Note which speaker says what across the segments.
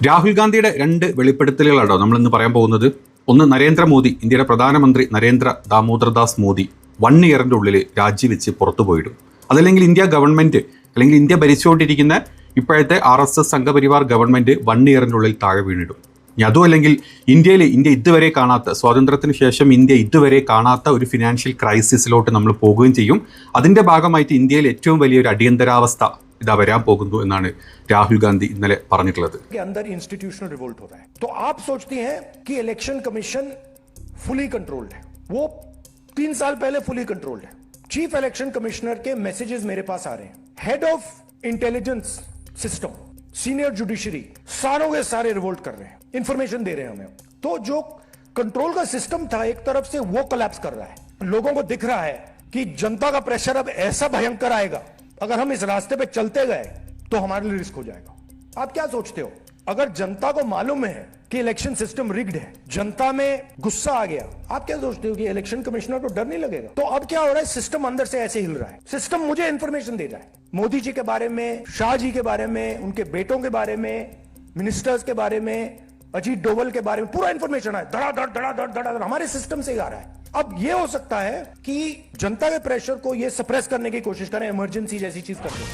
Speaker 1: രാഹുൽ ഗാന്ധിയുടെ രണ്ട് വെളിപ്പെടുത്തലുകളാണോ നമ്മളിന്ന് പറയാൻ പോകുന്നത്. ഒന്ന്, നരേന്ദ്രമോദി, ഇന്ത്യയുടെ പ്രധാനമന്ത്രി നരേന്ദ്ര ദാമോദർദാസ് മോദി 1 ഇയറിൻ്റെ ഉള്ളിൽ രാജിവെച്ച് പുറത്തുപോയിടും. അതല്ലെങ്കിൽ ഇന്ത്യ ഗവൺമെൻറ് അല്ലെങ്കിൽ ഇന്ത്യ ഭരിച്ചുകൊണ്ടിരിക്കുന്ന ഇപ്പോഴത്തെ RSS സംഘപരിവാർ ഗവൺമെൻറ് 1 ഇയറിൻ്റെ ഉള്ളിൽ താഴെ വീണിടും. ഇനി അതും അല്ലെങ്കിൽ ഇന്ത്യ ഇതുവരെ കാണാത്ത, സ്വാതന്ത്ര്യത്തിന് ശേഷം ഇന്ത്യ ഇതുവരെ കാണാത്ത ഒരു ഫിനാൻഷ്യൽ ക്രൈസിസിലോട്ട് നമ്മൾ പോകുകയും ചെയ്യും. അതിൻ്റെ ഭാഗമായിട്ട് ഇന്ത്യയിൽ ഏറ്റവും വലിയൊരു അടിയന്തരാവസ്ഥ ഇതാ വരാൻ പോകുന്നു എന്നാണ് രാഹുൽ ഗാന്ധി ഇന്നലെ പറഞ്ഞിട്ടുള്ളത്.
Speaker 2: इंस्टीट्यूशनल रिवोल्ट हो रहा है तो आप सोचती हैं कि इलेक्शन कमीशन फुली कंट्रोल्ड है. वो 3 साल पहले फुली कंट्रोल्ड है. चीफ इलेक्शन कमिश्नर के मैसेजेस मेरे पास आ रहे हैं. Head of intelligence system, senior judiciary, सारों के सारे रिवोल्ट कर रहे हैं, इंफॉर्मेशन दे रहे हैं हमें. तो जो कंट्रोल का सिस्टम था एक तरफ से वो कोलैप्स कर रहा है. लोगों को दिख रहा है कि जनता का प्रेशर अब ऐसा भयंकर आएगा, अगर हम इस रास्ते पे चलते गए तो हमारे लिए रिस्क हो जाएगा. आप क्या सोचते हो? अगर जनता को मालूम है कि इलेक्शन सिस्टम रिग्ड है, जनता में गुस्सा आ गया, आप क्या सोचते हो कि इलेक्शन कमिश्नर को डर नहीं लगेगा? तो अब क्या हो रहा है, सिस्टम अंदर से ऐसे हिल रहा है. सिस्टम मुझे इंफॉर्मेशन दे रहा है, मोदी जी के बारे में, शाह जी के बारे में, उनके बेटों के बारे में, मिनिस्टर्स के बारे में, अजीत डोवल के बारे में पूरा इंफॉर्मेशन है. धड़ाधड़ हमारे सिस्टम से आ रहा है. अब ये हो सकता है कि जनता के प्रेशर को ये सप्रेस करने की कोशिश करें, इमरजेंसी जैसी चीज करते हैं.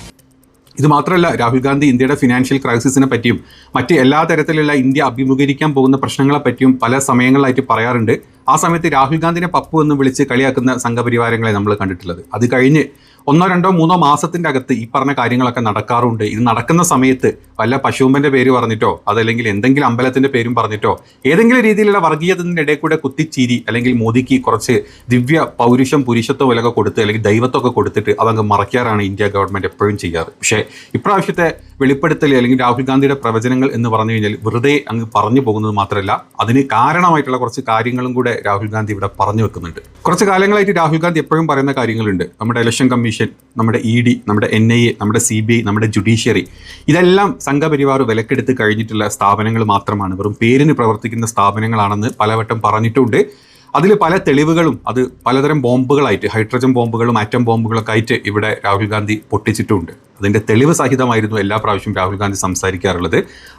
Speaker 1: ഇത് മാത്രമല്ല, രാഹുൽ ഗാന്ധി ഇന്ത്യയുടെ ഫിനാൻഷ്യൽ ക്രൈസിസിനെ പറ്റിയും മറ്റ് എല്ലാ തരത്തിലുള്ള ഇന്ത്യ അഭിമുഖീകരിക്കാൻ പോകുന്ന പ്രശ്നങ്ങളെ പറ്റിയും പല സമയങ്ങളിലായിട്ട് പറയാറുണ്ട്. ആ സമയത്ത് രാഹുൽ ഗാന്ധിനെ പപ്പു എന്ന് വിളിച്ച് കളിയാക്കുന്ന സംഘപരിവാരങ്ങളെ നമ്മൾ കണ്ടിട്ടുള്ളത്. അത് കഴിഞ്ഞ് 1, 2, 3 മാസത്തിൻ്റെ അകത്ത് ഈ പറഞ്ഞ കാര്യങ്ങളൊക്കെ നടക്കാറുണ്ട്. ഇത് നടക്കുന്ന സമയത്ത് വല്ല പശുമ്പൻ്റെ പേര് പറഞ്ഞിട്ടോ അതല്ലെങ്കിൽ എന്തെങ്കിലും അമ്പലത്തിൻ്റെ പേരും പറഞ്ഞിട്ടോ ഏതെങ്കിലും രീതിയിലുള്ള വർഗീയതത്തിൻ്റെ ഇടയിൽ കൂടെ കുത്തിച്ചീരി അല്ലെങ്കിൽ മോദിക്ക് കുറച്ച് ദിവ്യ പൗരുഷം പുരുഷത്വം വിലൊക്കെ കൊടുത്ത് അല്ലെങ്കിൽ ദൈവത്വമൊക്കെ കൊടുത്തിട്ട് അതങ്ങ് മറയ്ക്കാറാണ് ഇന്ത്യ ഗവൺമെൻറ് എപ്പോഴും ചെയ്യാറ്. പക്ഷേ ഇപ്രാവശ്യത്തെ വെളിപ്പെടുത്തൽ അല്ലെങ്കിൽ രാഹുൽ ഗാന്ധിയുടെ പ്രവചനങ്ങൾ എന്ന് പറഞ്ഞു കഴിഞ്ഞാൽ വെറുതെ അങ്ങ് പറഞ്ഞു പോകുന്നത് മാത്രമല്ല, അതിന് കാരണമായിട്ടുള്ള കുറച്ച് കാര്യങ്ങളും കൂടെ രാഹുൽ ഗാന്ധി ഇവിടെ പറഞ്ഞു വെക്കുന്നുണ്ട്. കുറച്ച് കാലങ്ങളായിട്ട് രാഹുൽ ഗാന്ധി എപ്പോഴും പറയുന്ന കാര്യങ്ങളുണ്ട്. നമ്മുടെ ഇലക്ഷൻ കമ്മീഷൻ, നമ്മുടെ ED, നമ്മുടെ NIA, നമ്മുടെ CBI, നമ്മുടെ ജുഡീഷ്യറി, ഇതെല്ലാം സംഘപരിവാർ വിലക്കെടുത്ത് കഴിഞ്ഞിട്ടുള്ള സ്ഥാപനങ്ങൾ മാത്രമാണ്, വെറും പേരിന് പ്രവർത്തിക്കുന്ന സ്ഥാപനങ്ങളാണെന്ന് പലവട്ടം പറഞ്ഞിട്ടുണ്ട്. അതിൽ പല തെളിവുകളും അത് പലതരം ബോംബുകളായിട്ട്, ഹൈഡ്രജൻ ബോംബുകളും ആറ്റം ബോംബുകളൊക്കെ ആയിട്ട് ഇവിടെ രാഹുൽ ഗാന്ധി പൊട്ടിച്ചിട്ടുണ്ട്. അതിൻ്റെ തെളിവ് സഹിതമായിരുന്നു എല്ലാ പ്രാവശ്യവും രാഹുൽ ഗാന്ധി സംസാരിക്കാറുള്ളത്.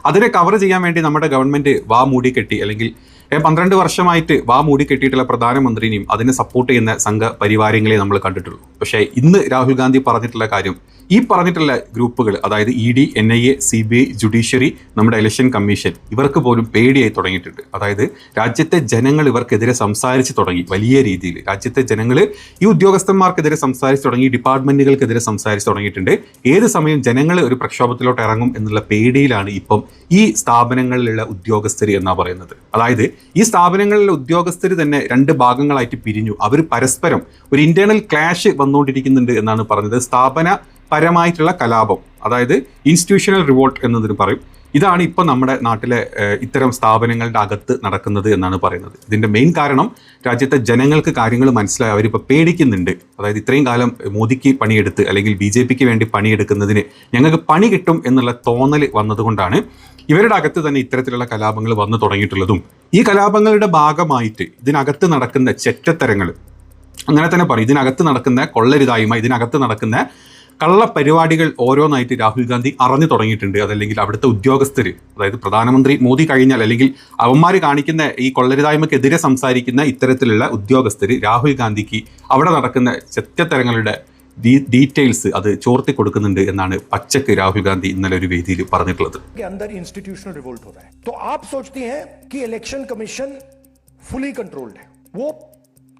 Speaker 1: അതിനെ കവർ ചെയ്യാൻ വേണ്ടി നമ്മുടെ ഗവൺമെൻറ് വാ മൂടി കെട്ടി, അല്ലെങ്കിൽ 12 വർഷമായിട്ട് വാ മൂടി കെട്ടിയിട്ടുള്ള പ്രധാനമന്ത്രിനെയും അതിനെ സപ്പോർട്ട് ചെയ്യുന്ന സംഘപരിവാരങ്ങളെ നമ്മൾ കണ്ടിട്ടുള്ളൂ. പക്ഷേ ഇന്ന് രാഹുൽ ഗാന്ധി പറഞ്ഞിട്ടുള്ള കാര്യം, ഈ പറഞ്ഞിട്ടുള്ള ഗ്രൂപ്പുകൾ, അതായത് ED, NIA, CBI, ജുഡീഷ്യറി, നമ്മുടെ ഇലക്ഷൻ കമ്മീഷൻ, ഇവർക്ക് പോലും പേടിയായി തുടങ്ങിയിട്ടുണ്ട്. അതായത് രാജ്യത്തെ ജനങ്ങൾ ഇവർക്കെതിരെ സംസാരിച്ച് തുടങ്ങി. വലിയ രീതിയിൽ രാജ്യത്തെ ജനങ്ങൾ ഈ ഉദ്യോഗസ്ഥന്മാർക്കെതിരെ സംസാരിച്ച് തുടങ്ങി, ഡിപ്പാർട്ട്മെന്റുകൾക്കെതിരെ സംസാരിച്ച് തുടങ്ങിയിട്ടുണ്ട്. ഏത് സമയം ജനങ്ങൾ ഒരു പ്രക്ഷോഭത്തിലോട്ട് ഇറങ്ങും എന്നുള്ള പേടിയിലാണ് ഇപ്പം ഈ സ്ഥാപനങ്ങളിലുള്ള ഉദ്യോഗസ്ഥർ എന്നാണ് പറയുന്നത്. അതായത് ഈ സ്ഥാപനങ്ങളിലെ ഉദ്യോഗസ്ഥർ തന്നെ 2 ഭാഗങ്ങളായിട്ട് പിരിഞ്ഞു. അവർ പരസ്പരം ഒരു ഇന്റേണൽ ക്ലാഷ് വന്നുകൊണ്ടിരിക്കുന്നുണ്ട് എന്നാണ് പറഞ്ഞത്. സ്ഥാപനപരമായിട്ടുള്ള കലാപം, അതായത് ഇൻസ്റ്റിറ്റ്യൂഷണൽ റിവോൾട്ട് എന്നതിന് പറയും. ഇതാണ് ഇപ്പോൾ നമ്മുടെ നാട്ടിലെ ഇത്തരം സ്ഥാപനങ്ങളുടെ അകത്ത് നടക്കുന്നത് എന്നാണ് പറയുന്നത്. ഇതിൻ്റെ മെയിൻ കാരണം രാജ്യത്തെ ജനങ്ങൾക്ക് കാര്യങ്ങൾ മനസ്സിലായി, അവരിപ്പോൾ പേടിക്കുന്നുണ്ട്. അതായത് ഇത്രയും കാലം മോദിക്ക് പണിയെടുത്ത് അല്ലെങ്കിൽ BJPക്ക് വേണ്ടി പണിയെടുക്കുന്നതിന് ഞങ്ങൾക്ക് പണി കിട്ടും എന്നുള്ള തോന്നൽ വന്നതുകൊണ്ടാണ് ഇവരുടെ അകത്ത് തന്നെ ഇത്തരത്തിലുള്ള കലാപങ്ങൾ വന്നു തുടങ്ങിയിട്ടുള്ളതും. ഈ കലാപങ്ങളുടെ ഭാഗമായിട്ട് ഇതിനകത്ത് നടക്കുന്ന ചെറ്റത്തരങ്ങൾ, അങ്ങനെ തന്നെ പറയും, ഇതിനകത്ത് നടക്കുന്ന കൊള്ളരുതായ്മ, ഇതിനകത്ത് നടക്കുന്ന കള്ളപ്പരിപാടികൾ ഓരോന്നായിട്ട് രാഹുൽ ഗാന്ധി അറിഞ്ഞു തുടങ്ങിയിട്ടുണ്ട്. അതല്ലെങ്കിൽ അവിടുത്തെ ഉദ്യോഗസ്ഥർ, അതായത് പ്രധാനമന്ത്രി മോദി കഴിഞ്ഞാൽ അല്ലെങ്കിൽ അവന്മാർ കാണിക്കുന്ന ഈ കൊള്ളരുതായ്മക്കെതിരെ സംസാരിക്കുന്ന ഇത്തരത്തിലുള്ള ഉദ്യോഗസ്ഥർ രാഹുൽ ഗാന്ധിക്ക് അവിടെ നടക്കുന്ന ചെറ്റത്തരങ്ങളുടെ ഡീറ്റെയിൽസ് അത് ചോർത്തി കൊടുക്കുന്നുണ്ട് എന്നാണ് പച്ചക്ക് രാഹുൽ ഗാന്ധി ഇന്നലെ ഒരു വേദിയിൽ പറഞ്ഞിട്ടുള്ളത്.
Speaker 2: इंस्टीट्यूशनल रिवोल्ट हो रहा है तो आप सोचती हैं कि इलेक्शन कमीशन फुली कंट्रोल्ड है. वो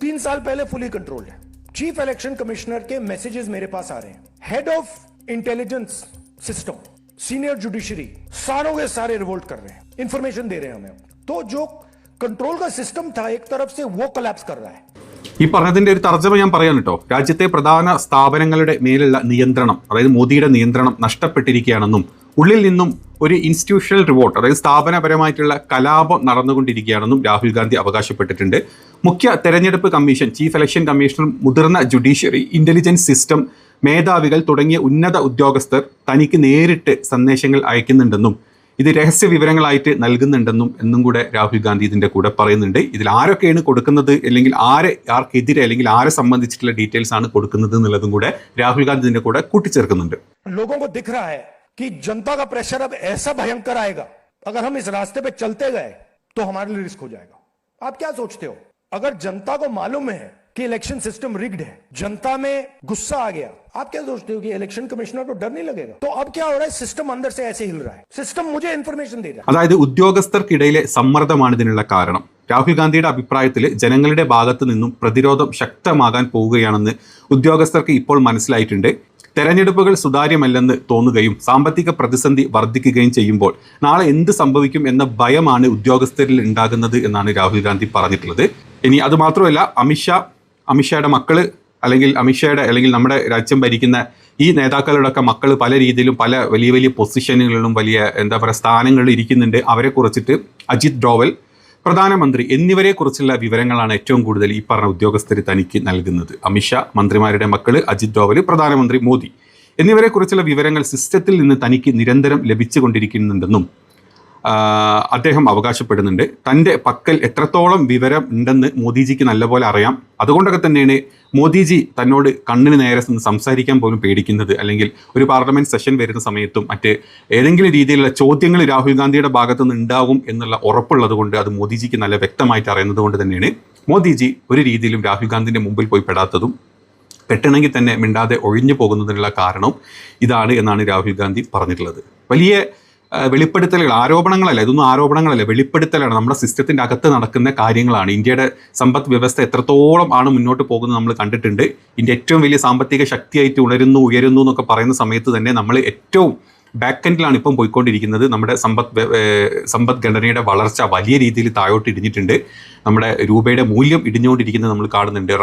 Speaker 2: 3 साल पहले फुली कंट्रोल्ड है. चीफ इलेक्शन कमिश्नर के मैसेजेस मेरे पास आ रहे हैं. Head of intelligence system, senior judiciary, सारों के सारे रिवोल्ट कर रहे हैं, इंफॉर्मेशन दे रहे हैं हमें. तो जो कंट्रोल का सिस्टम था एक तरफ से वो कोलैप्स कर रहा है.
Speaker 1: ഈ പറഞ്ഞതിൻ്റെ ഒരു തർജ്ജമ ഞാൻ പറയാൻ കേട്ടോ. രാജ്യത്തെ പ്രധാന സ്ഥാപനങ്ങളുടെ മേലുള്ള നിയന്ത്രണം, അതായത് മോദിയുടെ നിയന്ത്രണം നഷ്ടപ്പെട്ടിരിക്കുകയാണെന്നും ഉള്ളിൽ നിന്നും ഒരു ഇൻസ്റ്റിറ്റ്യൂഷണൽ റിവോൾട്ട്, അതായത് സ്ഥാപനപരമായിട്ടുള്ള കലാപം നടന്നുകൊണ്ടിരിക്കുകയാണെന്നും രാഹുൽ ഗാന്ധി അവകാശപ്പെട്ടിട്ടുണ്ട്. മുഖ്യ തെരഞ്ഞെടുപ്പ് കമ്മീഷൻ, ചീഫ് ഇലക്ഷൻ കമ്മീഷണർ, മുതിർന്ന ജുഡീഷ്യറി, ഇന്റലിജൻസ് സിസ്റ്റം മേധാവികൾ തുടങ്ങിയ ഉന്നത ഉദ്യോഗസ്ഥർ തനിക്ക് നേരിട്ട് സന്ദേശങ്ങൾ അയക്കുന്നുണ്ടെന്നും ഇത് രഹസ്യ വിവരങ്ങളായിട്ട് നൽകുന്നുണ്ടെന്നും എന്നും കൂടെ രാഹുൽ ഗാന്ധി ഇതിൻ്റെ കൂടെ പറയുന്നുണ്ട്. ഇതിൽ ആരൊക്കെയാണ് കൊടുക്കുന്നത്, അല്ലെങ്കിൽ ആർക്കെതിരെ അല്ലെങ്കിൽ ആരെ സംബന്ധിച്ചിട്ടുള്ള ഡീറ്റെയിൽസ് ആണ് കൊടുക്കുന്നത് എന്നുള്ളതും കൂടെ രാഹുൽ ഗാന്ധി ഇതിൻ്റെ കൂടെ കൂട്ടിച്ചേർക്കുന്നുണ്ട്.
Speaker 2: लोगों को दिख रहा है कि जनता का प्रेशर अब ऐसा भयंकर आएगा, अगर हम इस रास्ते पे चलते गए तो हमारे लिए रिस्क हो जाएगा। आप क्या सोचते हो, अगर जनता को मालूम है कि इलेक्शन सिस्टम रिग्ड है, जनता में गुस्सा आ गया, आप क्या सोचते हो कि इलेक्शन कमिश्नर को डर नहीं लगेगा? तो अब क्या हो रहा है, सिस्टम अंदर से ऐसे हिल रहा है, सिस्टम मुझे इंफॉर्मेशन दे रहा है।
Speaker 1: അതായത് ഉദ്യോഗസ്ഥർക്കിടയിലെ സമ്മർദ്ദമാണ് ഇതിനുള്ള കാരണം. രാഹുൽ ഗാന്ധിയുടെ അഭിപ്രായത്തിൽ ജനങ്ങളുടെ ഭാഗത്തു നിന്നും പ്രതിരോധം ശക്തമാകാൻ പോവുകയാണെന്ന് ഉദ്യോഗസ്ഥർക്ക് ഇപ്പോൾ മനസ്സിലായിട്ടുണ്ട്. തെരഞ്ഞെടുപ്പുകൾ സുതാര്യമല്ലെന്ന് തോന്നുകയും സാമ്പത്തിക പ്രതിസന്ധി വർദ്ധിക്കുകയും ചെയ്യുമ്പോൾ നാളെ എന്ത് സംഭവിക്കും എന്ന ഭയമാണ് ഉദ്യോഗസ്ഥരിൽ ഉണ്ടാകുന്നത് എന്നാണ് രാഹുൽ ഗാന്ധി പറഞ്ഞിട്ടുള്ളത്. ഇനി അതുമാത്രമല്ല, അമിത്ഷായുടെ മക്കള് അല്ലെങ്കിൽ നമ്മുടെ രാജ്യം ഭരിക്കുന്ന ഈ നേതാക്കളുടെയൊക്കെ മക്കൾ പല രീതിയിലും പല വലിയ വലിയ പൊസിഷനുകളിലും വലിയ സ്ഥാനങ്ങളിൽ ഇരിക്കുന്നുണ്ട്. അവരെ കുറിച്ചിട്ട് അജിത് ഡോവൽ, പ്രധാനമന്ത്രി എന്നിവരെ കുറിച്ചുള്ള വിവരങ്ങളാണ് ഏറ്റവും കൂടുതൽ ഈ പറഞ്ഞ ഉദ്യോഗസ്ഥർ തനിക്ക് നൽകുന്നത്. അമിത്ഷാ, മന്ത്രിമാരുടെ മക്കള്, അജിത് ഡോവൽ, പ്രധാനമന്ത്രി മോദി എന്നിവരെ കുറിച്ചുള്ള വിവരങ്ങൾ സിസ്റ്റത്തിൽ നിന്ന് തനിക്ക് നിരന്തരം ലഭിച്ചുകൊണ്ടിരിക്കുന്നുണ്ടെന്നും അദ്ദേഹം അവകാശപ്പെടുന്നുണ്ട്. തൻ്റെ പക്കൽ എത്രത്തോളം വിവരം ഉണ്ടെന്ന് മോദിജിക്ക് നല്ലപോലെ അറിയാം. അതുകൊണ്ടൊക്കെ തന്നെയാണ് മോദിജി തന്നോട് കണ്ണിന് നേരെ സംസാരിക്കാൻ പോലും പേടിക്കുന്നത്. അല്ലെങ്കിൽ ഒരു പാർലമെന്റ് സെഷൻ വരുന്ന സമയത്തും മറ്റ് ഏതെങ്കിലും രീതിയിലുള്ള ചോദ്യങ്ങൾ രാഹുൽ ഗാന്ധിയുടെ ഭാഗത്തു നിന്ന് ഉണ്ടാവും എന്നുള്ള ഉറപ്പുള്ളത് കൊണ്ട്, അത് മോദിജിക്ക് നല്ല വ്യക്തമായിട്ട് അറിയുന്നത് കൊണ്ട് തന്നെയാണ് മോദിജി ഒരു രീതിയിലും രാഹുൽ ഗാന്ധിൻ്റെ മുമ്പിൽ പോയി പെടാത്തതും പെട്ടണമെങ്കിൽ തന്നെ മിണ്ടാതെ ഒഴിഞ്ഞു പോകുന്നതിനുള്ള കാരണം ഇതാണ് എന്നാണ് രാഹുൽ ഗാന്ധി പറഞ്ഞിട്ടുള്ളത്. വലിയ വെളിപ്പെടുത്തലുകൾ, ആരോപണങ്ങളല്ല, ഇതൊന്നും ആരോപണങ്ങളല്ല, വെളിപ്പെടുത്തലാണ്. നമ്മുടെ സിസ്റ്റത്തിൻ്റെ അകത്ത് നടക്കുന്ന കാര്യങ്ങളാണ്. ഇന്ത്യയുടെ സമ്പദ് വ്യവസ്ഥ എത്രത്തോളം ആണ് മുന്നോട്ട് പോകുന്നത് നമ്മൾ കണ്ടിട്ടുണ്ട്. ഇന്ത്യ ഏറ്റവും വലിയ സാമ്പത്തിക ശക്തിയായിട്ട് ഉയരുന്നു എന്നൊക്കെ പറയുന്ന സമയത്ത് തന്നെ നമ്മൾ ഏറ്റവും ബാക്കെൻഡിലാണ് ഇപ്പം പോയിക്കൊണ്ടിരിക്കുന്നത്. നമ്മുടെ സമ്പദ്ഘടനയുടെ വളർച്ച വലിയ രീതിയിൽ താഴോട്ട് ഇടിഞ്ഞിട്ടുണ്ട്. നമ്മുടെ രൂപയുടെ മൂല്യം ഇടിഞ്ഞുകൊണ്ടിരിക്കുന്നത് നമ്മൾ കാണുന്നുണ്ട്.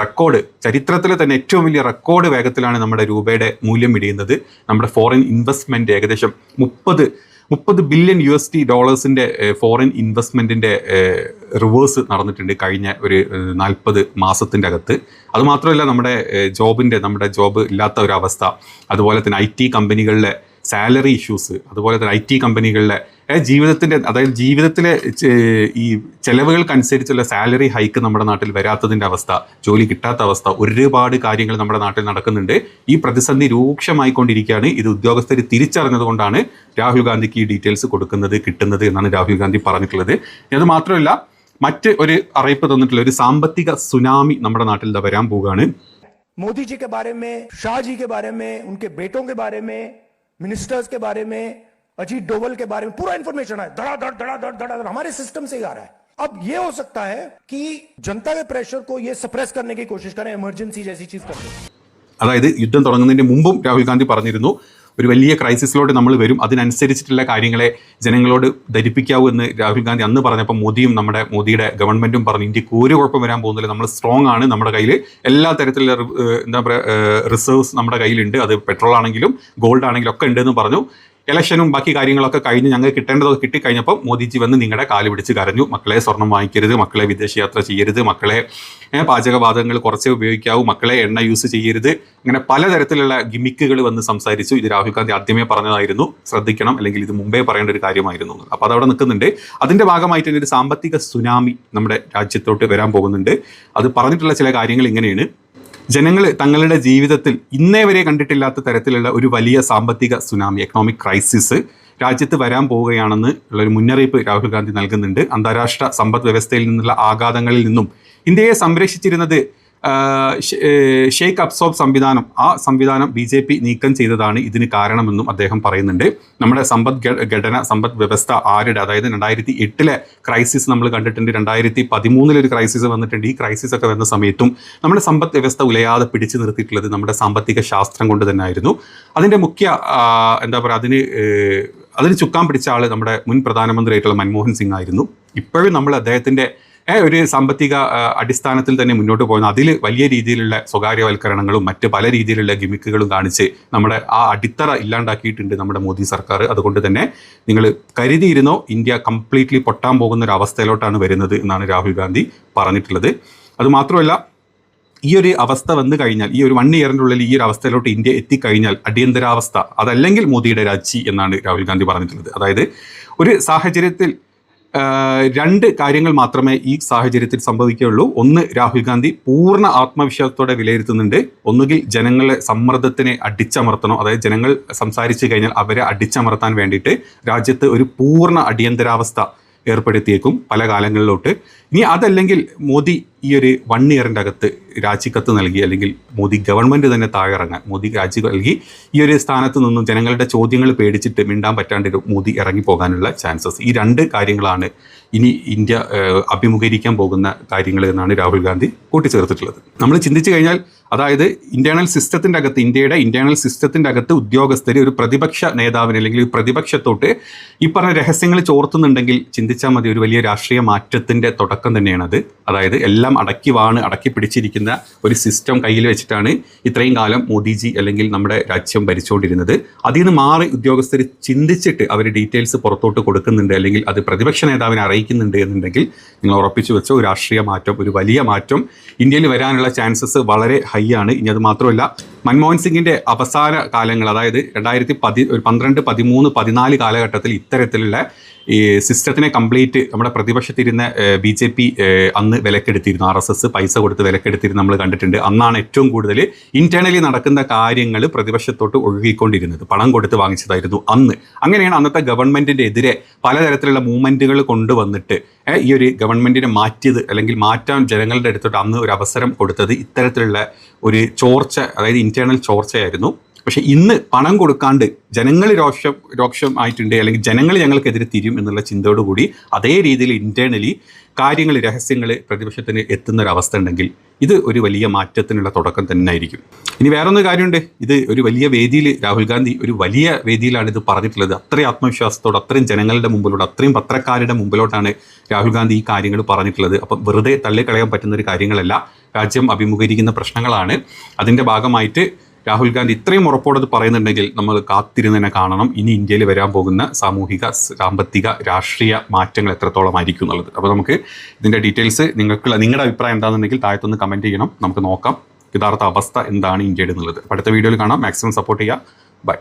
Speaker 1: ചരിത്രത്തിലെ തന്നെ ഏറ്റവും വലിയ റെക്കോർഡ് വേഗത്തിലാണ് നമ്മുടെ രൂപയുടെ മൂല്യം ഇടിയുന്നത്. നമ്മുടെ ഫോറിൻ ഇൻവെസ്റ്റ്മെൻറ്റ് ഏകദേശം 30 ബില്യൺ USD ഫോറിൻ ഇൻവെസ്റ്റ്മെൻറ്റിൻ്റെ റിവേഴ്സ് നടന്നിട്ടുണ്ട് കഴിഞ്ഞ ഒരു 40 മാസത്തിൻ്റെ അകത്ത്. അതുമാത്രമല്ല, നമ്മുടെ ജോബ് ഇല്ലാത്ത ഒരു അവസ്ഥ, അതുപോലെ തന്നെ IT കമ്പനികളിലെ സാലറി ഇഷ്യൂസ്, അതുപോലെ തന്നെ IT കമ്പനികളിലെ ജീവിതത്തിലെ ഈ ചെലവുകൾക്കനുസരിച്ചുള്ള സാലറി ഹൈക്ക് നമ്മുടെ നാട്ടിൽ വരാത്തതിൻ്റെ അവസ്ഥ, ജോലി കിട്ടാത്ത അവസ്ഥ, ഒരുപാട് കാര്യങ്ങൾ നമ്മുടെ നാട്ടിൽ നടക്കുന്നുണ്ട്. ഈ പ്രതിസന്ധി രൂക്ഷമായിക്കൊണ്ടിരിക്കുകയാണ്. ഇത് ഉദ്യോഗസ്ഥർ തിരിച്ചറിഞ്ഞതുകൊണ്ടാണ് രാഹുൽ ഗാന്ധിക്ക് ഈ ഡീറ്റെയിൽസ് കിട്ടുന്നത് എന്നാണ് രാഹുൽ ഗാന്ധി പറഞ്ഞിട്ടുള്ളത്. അത് മാത്രമല്ല, മറ്റ് ഒരു അറിയിപ്പ് തന്നിട്ടുള്ള ഒരു സാമ്പത്തിക സുനാമി നമ്മുടെ നാട്ടിൽ വരാൻ പോവുകയാണ്.
Speaker 2: मोदी जी के बारे में, शाह जी के बारे में, उनके बेटों के बारे में, मिनिस्टर्स के बारे में, अजीत डोवल के बारे में पूरा इंफॉर्मेशन है, धड़ाधड़ हमारे सिस्टम से ही आ रहा है. अब ये हो सकता है कि जनता के प्रेशर को ये सप्रेस करने की कोशिश करें, इमरजेंसी जैसी चीज करते हैं.
Speaker 1: അതായത് യുദ്ധം തുടങ്ങുന്നതിന് മുമ്പും രാഹുൽ ഗാന്ധി പറഞ്ഞിരുന്നു ഒരു വലിയ ക്രൈസിസിലോട്ട് നമ്മൾ വരും, അതിനനുസരിച്ചിട്ടുള്ള കാര്യങ്ങളെ ജനങ്ങളോട് ധരിപ്പിക്കാവൂ എന്ന് രാഹുൽ ഗാന്ധി അന്ന് പറഞ്ഞപ്പോൾ മോദിയുടെ ഗവൺമെന്റും പറഞ്ഞു ഇന്ത്യക്ക് ഒരു കുഴപ്പം വരാൻ പോകുന്നില്ല, നമ്മൾ സ്ട്രോങ് ആണ്, നമ്മുടെ കയ്യിൽ എല്ലാ തരത്തിലുള്ള റിസർവ്സ് നമ്മുടെ കയ്യിലുണ്ട്, അത് പെട്രോൾ ആണെങ്കിലും ഗോൾഡ് ആണെങ്കിലും ഒക്കെ ഉണ്ടെന്ന് പറഞ്ഞു. ഇലക്ഷനും ബാക്കി കാര്യങ്ങളൊക്കെ കഴിഞ്ഞ് ഞങ്ങൾക്ക് കിട്ടേണ്ടതൊക്കെ കിട്ടിക്കഴിഞ്ഞപ്പോൾ മോദിജി വന്ന് നിങ്ങളുടെ കാല് പിടിച്ച് കരഞ്ഞു. മക്കളെ സ്വർണം വാങ്ങിക്കരുത്, മക്കളെ വിദേശയാത്ര ചെയ്യരുത്, മക്കളെ പാചകവാതകങ്ങൾ കുറച്ചേ ഉപയോഗിക്കാവൂ, മക്കളെ എണ്ണ യൂസ് ചെയ്യരുത്, അങ്ങനെ പലതരത്തിലുള്ള ഗിമിക്കുകൾ വന്ന് സംസാരിച്ചു. ഇത് രാഹുൽ ഗാന്ധി ആദ്യമേ പറഞ്ഞതായിരുന്നു, ശ്രദ്ധിക്കണം, അല്ലെങ്കിൽ ഇത് മുമ്പേ പറയേണ്ട ഒരു കാര്യമായിരുന്നു. അപ്പോൾ അതവിടെ നിൽക്കുന്നുണ്ട്. അതിൻ്റെ ഭാഗമായിട്ട് തന്നെ ഒരു സാമ്പത്തിക സുനാമി നമ്മുടെ രാജ്യത്തോട്ട് വരാൻ പോകുന്നുണ്ട്. അത് പറഞ്ഞിട്ടുള്ള ചില കാര്യങ്ങൾ ഇങ്ങനെയാണ്. ജനങ്ങൾ തങ്ങളുടെ ജീവിതത്തിൽ ഇന്നേ വരെ കണ്ടിട്ടില്ലാത്ത തരത്തിലുള്ള ഒരു വലിയ സാമ്പത്തിക സുനാമി, എക്കണോമിക് ക്രൈസിസ് രാജ്യത്ത് വരാൻ പോവുകയാണെന്ന് ഉള്ളൊരു മുന്നറിയിപ്പ് രാഹുൽ ഗാന്ധി നൽകുന്നുണ്ട്. അന്താരാഷ്ട്ര സമ്പദ് വ്യവസ്ഥയിൽ നിന്നുള്ള ആഘാതങ്ങളിൽ നിന്നും ഇന്ത്യയെ സംരക്ഷിച്ചിരുന്നത് ഷെയ്ഖ് അബ്സോബ് സംവിധാനം, ആ സംവിധാനം BJP നീക്കം ചെയ്തതാണ് ഇതിന് കാരണമെന്നും അദ്ദേഹം പറയുന്നുണ്ട്. നമ്മുടെ സമ്പദ് വ്യവസ്ഥ അതായത് 2008 ക്രൈസിസ് നമ്മൾ കണ്ടിട്ടുണ്ട്, 2013 ഒരു ക്രൈസിസ് വന്നിട്ടുണ്ട്. ഈ ക്രൈസിസ് ഒക്കെ വന്ന സമയത്തും നമ്മുടെ സമ്പദ് വ്യവസ്ഥ ഉലയാതെ പിടിച്ചു നിർത്തിയിട്ടുള്ളത് നമ്മുടെ സാമ്പത്തിക ശാസ്ത്രം കൊണ്ട് തന്നെ ആയിരുന്നു. അതിൻ്റെ മുഖ്യ അതിന് ചുക്കാൻ പിടിച്ച ആൾ നമ്മുടെ മുൻ പ്രധാനമന്ത്രിയായിട്ടുള്ള മൻമോഹൻ സിംഗ് ആയിരുന്നു. ഇപ്പോഴും നമ്മൾ അദ്ദേഹത്തിൻ്റെ ഒരു സാമ്പത്തിക അടിസ്ഥാനത്തിൽ തന്നെ മുന്നോട്ട് പോകുന്നു. അതിൽ വലിയ രീതിയിലുള്ള സ്വകാര്യവൽക്കരണങ്ങളും മറ്റ് പല രീതിയിലുള്ള ഗിമിക്കുകളും കാണിച്ച് നമ്മുടെ ആ അടിത്തറ ഇല്ലാണ്ടാക്കിയിട്ടുണ്ട് നമ്മുടെ മോദി സർക്കാർ. അതുകൊണ്ട് തന്നെ നിങ്ങൾ കരുതിയിരുന്നോ, ഇന്ത്യ കംപ്ലീറ്റ്ലി പൊട്ടാൻ പോകുന്ന ഒരു അവസ്ഥയിലോട്ടാണ് വരുന്നത് എന്നാണ് രാഹുൽ ഗാന്ധി പറഞ്ഞിട്ടുള്ളത്. അതുമാത്രമല്ല, ഈ ഒരു അവസ്ഥ വന്നു കഴിഞ്ഞാൽ, ഈ ഒരു 1 ഇയറിൻ്റെ ഉള്ളിൽ ഈ ഒരു അവസ്ഥയിലോട്ട് ഇന്ത്യ എത്തിക്കഴിഞ്ഞാൽ അടിയന്തരാവസ്ഥ, അതല്ലെങ്കിൽ മോദിയുടെ രാജി എന്നാണ് രാഹുൽ ഗാന്ധി പറഞ്ഞിട്ടുള്ളത്. അതായത് ഒരു സാഹചര്യത്തിൽ രണ്ട് കാര്യങ്ങൾ മാത്രമേ ഈ സാഹചര്യത്തിൽ സംഭവിക്കുകയുള്ളൂ. ഒന്ന്, രാഹുൽ ഗാന്ധി പൂർണ്ണ ആത്മവിശ്വാസത്തോടെ വിലയിരുത്തുന്നുണ്ട്. ഒന്നുകിൽ ജനങ്ങളെ സമ്മർദ്ദത്തിനെ അടിച്ചമർത്തണം, അതായത് ജനങ്ങൾ സംസാരിച്ചു കഴിഞ്ഞാൽ അവരെ അടിച്ചമർത്താൻ വേണ്ടിയിട്ട് രാജ്യത്ത് ഒരു പൂർണ്ണ അടിയന്തരാവസ്ഥ ഏർപ്പെടുത്തിയേക്കും പല കാലങ്ങളിലോട്ട്. ഇനി അതല്ലെങ്കിൽ മോദി ഈ ഒരു 1 ഇയറിൻ്റെ അകത്ത് രാജിക്കത്ത് നൽകി, അല്ലെങ്കിൽ മോദി ഗവൺമെൻറ് തന്നെ താഴെ ഇറങ്ങാൻ, മോദി രാജി നൽകി ഈ ഒരു സ്ഥാനത്ത് നിന്നും ജനങ്ങളുടെ ചോദ്യങ്ങൾ പേടിച്ചിട്ട് മിണ്ടാൻ പറ്റാണ്ട് മോദി ഇറങ്ങിപ്പോകാനുള്ള ചാൻസസ്. ഈ രണ്ട് കാര്യങ്ങളാണ് ഇനി ഇന്ത്യ അഭിമുഖീകരിക്കാൻ പോകുന്ന കാര്യങ്ങൾ എന്നാണ് രാഹുൽ ഗാന്ധി കൂട്ടിച്ചേർത്തിട്ടുള്ളത്. നമ്മൾ ചിന്തിച്ചു കഴിഞ്ഞാൽ, അതായത് ഇന്റേണൽ സിസ്റ്റത്തിൻ്റെ അകത്ത്, ഇന്ത്യയുടെ ഇന്റേണൽ സിസ്റ്റത്തിൻ്റെ അകത്ത് ഉദ്യോഗസ്ഥർ ഒരു പ്രതിപക്ഷ നേതാവിന് അല്ലെങ്കിൽ ഒരു പ്രതിപക്ഷത്തോട്ട് ഈ പറഞ്ഞ രഹസ്യങ്ങൾ ചോർത്തുന്നുണ്ടെങ്കിൽ ചിന്തിച്ചാൽ മതി, ഒരു വലിയ രാഷ്ട്രീയ മാറ്റത്തിൻ്റെ തുടക്കം തന്നെയാണത്. അതായത് എല്ലാം അടക്കി പിടിച്ചിരിക്കുന്ന ഒരു സിസ്റ്റം കയ്യിൽ വെച്ചിട്ടാണ് ഇത്രയും കാലം മോദിജി അല്ലെങ്കിൽ നമ്മുടെ രാജ്യം ഭരിച്ചുകൊണ്ടിരുന്നത്. അതിൽ നിന്ന് മാറി ഉദ്യോഗസ്ഥർ ചിന്തിച്ചിട്ട് അവർ ഡീറ്റെയിൽസ് പുറത്തോട്ട് കൊടുക്കുന്നുണ്ട്, അല്ലെങ്കിൽ അത് പ്രതിപക്ഷ നേതാവിനെ അറിയിക്കുന്നുണ്ട് എന്നുണ്ടെങ്കിൽ നിങ്ങൾ ഉറപ്പിച്ചു വെച്ച ഒരു രാഷ്ട്രീയ മാറ്റം, ഒരു വലിയ മാറ്റം ഇന്ത്യയിൽ വരാനുള്ള ചാൻസസ് വളരെ ഹൈ ആണ്. ഇനി അത് മാത്രമല്ല, മൻമോഹൻ സിംഗിൻ്റെ അവസാന കാലങ്ങൾ, അതായത് 2012, 13, 14 കാലഘട്ടത്തിൽ ഇത്തരത്തിലുള്ള ഈ സിസ്റ്റത്തിനെ കംപ്ലീറ്റ് നമ്മുടെ പ്രതിപക്ഷത്തിരുന്ന BJP അന്ന് വിലക്കെടുത്തിരുന്നു. RSS പൈസ കൊടുത്ത് വിലക്കെടുത്തിരുന്നു, നമ്മൾ കണ്ടിട്ടുണ്ട്. അന്നാണ് ഏറ്റവും കൂടുതൽ ഇന്റേണലി നടക്കുന്ന കാര്യങ്ങൾ പ്രതിപക്ഷത്തോട്ട് ഒഴുകിക്കൊണ്ടിരുന്നത്, പണം കൊടുത്ത് വാങ്ങിച്ചതായിരുന്നു അന്ന്. അങ്ങനെയാണ് അന്നത്തെ ഗവൺമെന്റിന്റെ എതിരെ പലതരത്തിലുള്ള മൂവ്മെന്റുകൾ കൊണ്ടുവന്നിട്ട് ഈ ഒരു ഗവൺമെന്റിനെ മാറ്റിയത്, അല്ലെങ്കിൽ മാറ്റാൻ ജനങ്ങളുടെ അടുത്തോട്ട് അന്ന് ഒരു അവസരം കൊടുത്തത് ഇത്തരത്തിലുള്ള ഒരു ചോർച്ച, അതായത് ഇന്റേണൽ ചോർച്ചയായിരുന്നു. പക്ഷെ ഇന്ന് പണം കൊടുക്കാണ്ട് ജനങ്ങൾ രോക്ഷം ആയിട്ടുണ്ട്, അല്ലെങ്കിൽ ജനങ്ങൾ ഞങ്ങൾക്കെതിരെ തിരിയും എന്നുള്ള ചിന്തയോടുകൂടി അതേ രീതിയിൽ ഇന്റേണലി കാര്യങ്ങൾ, രഹസ്യങ്ങൾ പ്രതിപക്ഷത്തിന് എത്തുന്നൊരവസ്ഥ ഉണ്ടെങ്കിൽ ഇത് ഒരു വലിയ മാറ്റത്തിനുള്ള തുടക്കം തന്നെ ആയിരിക്കും. ഇനി വേറൊരു കാര്യമുണ്ട്, ഇത് ഒരു വലിയ വേദിയിൽ രാഹുൽ ഗാന്ധി ഒരു വലിയ വേദിയിലാണ് ഇത് പറഞ്ഞിട്ടുള്ളത്. അത്രയും ആത്മവിശ്വാസത്തോടെ, അത്രയും ജനങ്ങളുടെ മുമ്പിലോട്ട്, അത്രയും പത്രക്കാരുടെ മുമ്പിലോട്ടാണ് രാഹുൽ ഗാന്ധി ഈ കാര്യങ്ങൾ പറഞ്ഞിട്ടുള്ളത്. അപ്പം വെറുതെ തള്ളിക്കളയാൻ പറ്റുന്ന ഒരു കാര്യങ്ങളല്ല, രാജ്യം അഭിമുഖീകരിക്കുന്ന പ്രശ്നങ്ങളാണ്. അതിൻ്റെ ഭാഗമായിട്ട് രാഹുൽ ഗാന്ധി ഇത്രയും ഉറപ്പോടത് പറയുന്നുണ്ടെങ്കിൽ നമ്മൾ കാത്തിരുന്ന് തന്നെ കാണണം ഇനി ഇന്ത്യയിൽ വരാൻ പോകുന്ന സാമൂഹിക, സാമ്പത്തിക, രാഷ്ട്രീയ മാറ്റങ്ങൾ എത്രത്തോളം ആയിരിക്കും എന്നുള്ളത്. അപ്പോൾ നമുക്ക് ഇതിൻ്റെ ഡീറ്റെയിൽസ് നിങ്ങളുടെ അഭിപ്രായം എന്താണെന്നുണ്ടെങ്കിൽ താഴത്തൊന്ന് കമൻറ്റ് ചെയ്യണം. നമുക്ക് നോക്കാം യഥാർത്ഥ അവസ്ഥ എന്താണ് ഇന്ത്യയുടെ എന്നുള്ളത്. അടുത്ത വീഡിയോയിൽ കാണാം. മാക്സിമം സപ്പോർട്ട് ചെയ്യുക. ബൈ.